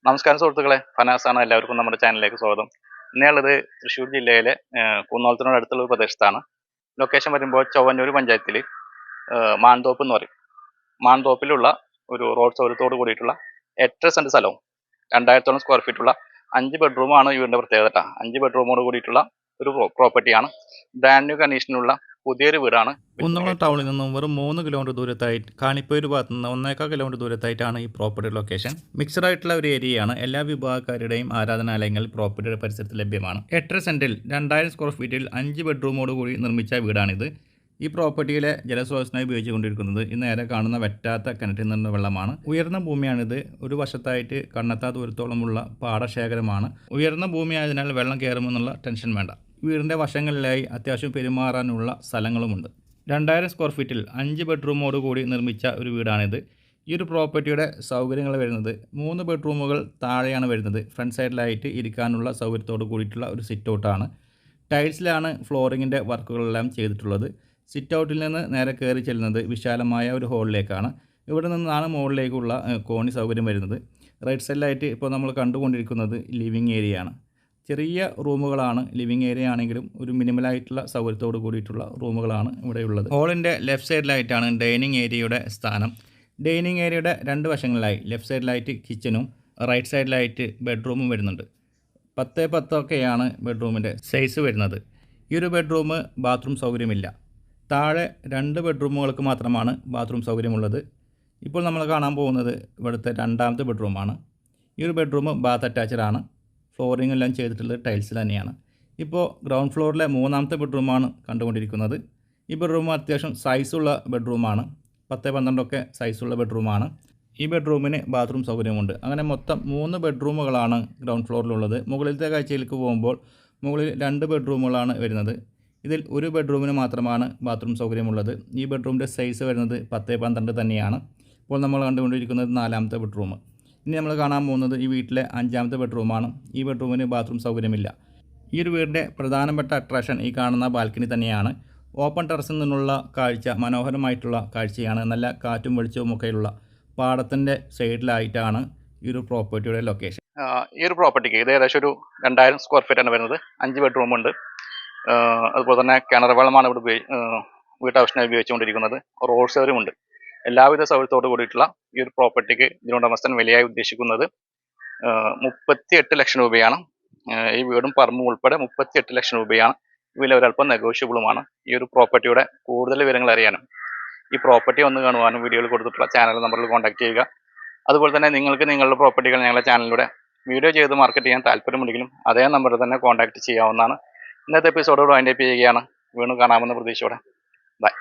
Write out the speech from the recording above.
നമസ്കാരം സുഹൃത്തുക്കളെ, ഫനാസാണ്. എല്ലാവർക്കും നമ്മുടെ ചാനലിലേക്ക് സ്വാഗതം. ഇന്നുള്ളത് തൃശ്ശൂർ ജില്ലയിലെ കുന്നോളത്തിനോട് അടുത്തുള്ള ഒരു പ്രദേശത്താണ്. ലൊക്കേഷൻ വരുമ്പോൾ ചൊവ്വന്നൂർ പഞ്ചായത്തിൽ മാൻതോപ്പ് എന്ന് പറയും. മാൻതോപ്പിലുള്ള ഒരു റോഡ് സൗകര്യത്തോട് കൂടിയിട്ടുള്ള 8 സെന്റ് സ്ഥലവും 2000 സ്ക്വയർ ഫീറ്റുള്ള 5 ബെഡ്റൂമാണ് ഈ വീടിൻ്റെ പ്രത്യേകത. 5 ബെഡ്റൂമോട് കൂടിയിട്ടുള്ള ഒരു പ്രോപ്പർട്ടിയാണ്. ബ്രാൻഡ് ന്യൂ കണ്ടീഷനിലുള്ള പുതിയൊരു വീടാണ്. കുന്നോളം ടൗണിൽ നിന്നും വെറും 3 കിലോമീറ്റർ ദൂരത്തായിട്ട് കാണിപ്പൂർ ഭാഗത്ത് നിന്ന് 1.25 കിലോമീറ്റർ ദൂരത്തായിട്ടാണ് ഈ പ്രോപ്പർട്ടി ലൊക്കേഷൻ. മിക്സഡ് ആയിട്ടുള്ള ഒരു ഏരിയയാണ്. എല്ലാ വിഭാഗക്കാരുടെയും ആരാധനാലയങ്ങൾ പ്രോപ്പർട്ടിയുടെ പരിസരത്ത് ലഭ്യമാണ്. 8 സെന്റിൽ 2000 സ്ക്വയർ ഫീറ്റിൽ 5 ബെഡ്റൂമോട് കൂടി നിർമ്മിച്ച വീടാണിത്. ഈ പ്രോപ്പർട്ടിയിലെ ജലസ്രോതസ്സിനായി ഉപയോഗിച്ചുകൊണ്ടിരിക്കുന്നത് ഈ നേരെ കാണുന്ന വറ്റാത്ത കിണറ്റിൽ നിന്ന് വെള്ളമാണ്. ഉയർന്ന ഭൂമിയാണിത്. ഒരു വശത്തായിട്ട് കണ്ണെത്താ ദൂരത്തോളമുള്ള പാടശേഖരമാണ്. ഉയർന്ന ഭൂമിയായതിനാൽ വെള്ളം കയറുമെന്നുള്ള ടെൻഷൻ വേണ്ട. വീടിൻ്റെ വശങ്ങളിലായി അത്യാവശ്യം പെരുമാറാനുള്ള സ്ഥലങ്ങളുമുണ്ട്. 2000 സ്ക്വയർ ഫീറ്റിൽ 5 ബെഡ്റൂമോട് കൂടി നിർമ്മിച്ച ഒരു വീടാണിത്. ഈ ഒരു പ്രോപ്പർട്ടിയുടെ സൗകര്യങ്ങൾ വരുന്നത് 3 ബെഡ്റൂമുകൾ താഴെയാണ് വരുന്നത്. ഫ്രണ്ട് സൈഡിലായിട്ട് ഇരിക്കാനുള്ള സൗകര്യത്തോട് കൂടിയിട്ടുള്ള ഒരു സിറ്റ് ഔട്ടാണ്. ടൈൽസിലാണ് ഫ്ലോറിങ്ങിൻ്റെ വർക്കുകളെല്ലാം ചെയ്തിട്ടുള്ളത്. സിറ്റ് ഔട്ടിൽ നിന്ന് നേരെ കയറി ചെല്ലുന്നത് വിശാലമായ ഒരു ഹോളിലേക്കാണ്. ഇവിടെ നിന്നാണ് മുകളിലേക്കുള്ള കോണി സൗകര്യം വരുന്നത്. റൈറ്റ് സൈഡിലായിട്ട് ഇപ്പോൾ നമ്മൾ കണ്ടുകൊണ്ടിരിക്കുന്നത് ലിവിങ് ഏരിയയാണ്. ചെറിയ റൂമുകളാണ്. ലിവിങ് ഏരിയ ആണെങ്കിലും ഒരു മിനിമലായിട്ടുള്ള സൗകര്യത്തോട് കൂടിയിട്ടുള്ള റൂമുകളാണ് ഇവിടെയുള്ളത്. ഹോളിൻ്റെ ലെഫ്റ്റ് സൈഡിലായിട്ടാണ് ഡൈനിങ് ഏരിയയുടെ സ്ഥാനം. ഡൈനിങ് ഏരിയയുടെ 2 വശങ്ങളിലായി ലെഫ്റ്റ് സൈഡിലായിട്ട് കിച്ചനും റൈറ്റ് സൈഡിലായിട്ട് ബെഡ്റൂമും വരുന്നുണ്ട്. 10x10 ഒക്കെയാണ് ബെഡ്റൂമിൻ്റെ സൈസ് വരുന്നത്. ഈ ഒരു ബെഡ്റൂം ബാത്റൂം സൗകര്യമില്ല. താഴെ 2 ബെഡ്റൂമുകൾക്ക് മാത്രമാണ് ബാത്റൂം സൗകര്യമുള്ളത്. ഇപ്പോൾ നമ്മൾ കാണാൻ പോകുന്നത് ഇവിടുത്തെ 2ാമത്തെ ബെഡ്റൂമാണ്. ഈ ഒരു ബെഡ്റൂം ബാത്ത് അറ്റാച്ച്ഡ് ആണ്. ഫ്ലോറിംഗ് എല്ലാം ചെയ്തിട്ടുള്ളത് ടൈൽസിൽ തന്നെയാണ്. ഇപ്പോൾ ഗ്രൗണ്ട് ഫ്ലോറിലെ 3ാമത്തെ ബെഡ്റൂമാണ് കണ്ടുകൊണ്ടിരിക്കുന്നത്. ഈ ബെഡ്റൂം അത്യാവശ്യം സൈസുള്ള ബെഡ്റൂമാണ്. 10x12 ഒക്കെ സൈസുള്ള ബെഡ്റൂമാണ്. ഈ ബെഡ്റൂമിന് ബാത്റൂം സൗകര്യമുണ്ട്. അങ്ങനെ മൊത്തം 3 ബെഡ്റൂമുകളാണ് ഗ്രൗണ്ട് ഫ്ലോറിലുള്ളത്. മുകളിലത്തെ കാഴ്ചയിലേക്ക് പോകുമ്പോൾ മുകളിൽ 2 ബെഡ്റൂമുകളാണ് വരുന്നത്. ഇതിൽ ഒരു ബെഡ്റൂമിന് മാത്രമാണ് ബാത്റൂം സൗകര്യമുള്ളത്. ഈ ബെഡ്റൂമിൻ്റെ സൈസ് വരുന്നത് 10x12 തന്നെയാണ്. ഇപ്പോൾ നമ്മൾ കണ്ടുകൊണ്ടിരിക്കുന്നത് 4ാമത്തെ ബെഡ്റൂം. ഇനി നമ്മൾ കാണാൻ പോകുന്നത് ഈ വീട്ടിലെ 5ാമത്തെ ബെഡ്റൂമാണ്. ഈ ബെഡ്റൂമിന് ബാത്റൂം സൗകര്യമില്ല. ഈ ഒരു വീടിൻ്റെ പ്രധാനപ്പെട്ട അട്രാക്ഷൻ ഈ കാണുന്ന ബാൽക്കണി തന്നെയാണ്. ഓപ്പൺ ടെറസിൽ നിന്നുള്ള കാഴ്ച മനോഹരമായിട്ടുള്ള കാഴ്ചയാണ്. നല്ല കാറ്റും വെളിച്ചവും ഒക്കെയുള്ള പാടത്തിൻ്റെ സൈഡിലായിട്ടാണ് ഈ ഒരു പ്രോപ്പർട്ടിയുടെ ലൊക്കേഷൻ. ഈ ഒരു പ്രോപ്പർട്ടിക്ക് ഇത് ഏകദേശം ഒരു 2000 സ്ക്വയർ ഫീറ്റാണ് വരുന്നത്. 5 ബെഡ്റൂമുണ്ട്. അതുപോലെ തന്നെ കിണർ വെള്ളമാണ് ഇവിടെ വീട്ടാവശ്യത്തിനായി ഉപയോഗിച്ചുകൊണ്ടിരിക്കുന്നത്. റോഡ് സൗകര്യമുണ്ട്. എല്ലാവിധ സൗകര്യത്തോട് കൂടിയിട്ടുള്ള ഈ ഒരു പ്രോപ്പർട്ടിക്ക് ഇതിനുടമസ്ഥൻ വിലയായി ഉദ്ദേശിക്കുന്നത് 38 ലക്ഷം രൂപയാണ്. ഈ വീടും പറമ്പും ഉൾപ്പെടെ 38 ലക്ഷം രൂപയാണ്. വില ഒരല്പം നെഗോഷ്യബിളുമാണ്. ഈ ഒരു പ്രോപ്പർട്ടിയുടെ കൂടുതൽ വിവരങ്ങൾ അറിയാനും ഈ പ്രോപ്പർട്ടി ഒന്ന് കാണുവാനും വീഡിയോയിൽ കൊടുത്തിട്ടുള്ള ചാനൽ നമ്പറിൽ കോൺടാക്ട് ചെയ്യുക. അതുപോലെ തന്നെ നിങ്ങൾക്ക് നിങ്ങളുടെ പ്രോപ്പർട്ടികൾ ഞങ്ങളുടെ ചാനലിലൂടെ വീഡിയോ ചെയ്ത് മാർക്കറ്റ് ചെയ്യാൻ താല്പര്യമുണ്ടെങ്കിലും അതേ നമ്പറിൽ തന്നെ കോൺടാക്ട് ചെയ്യാവുന്നതാണ്. ഇന്നത്തെ എപ്പിസോഡോട് വൈൻഡ് അപ്പ് ചെയ്യുകയാണ്. വീണ്ടും കാണാമെന്ന പ്രതീക്ഷയോടെ. ബൈ.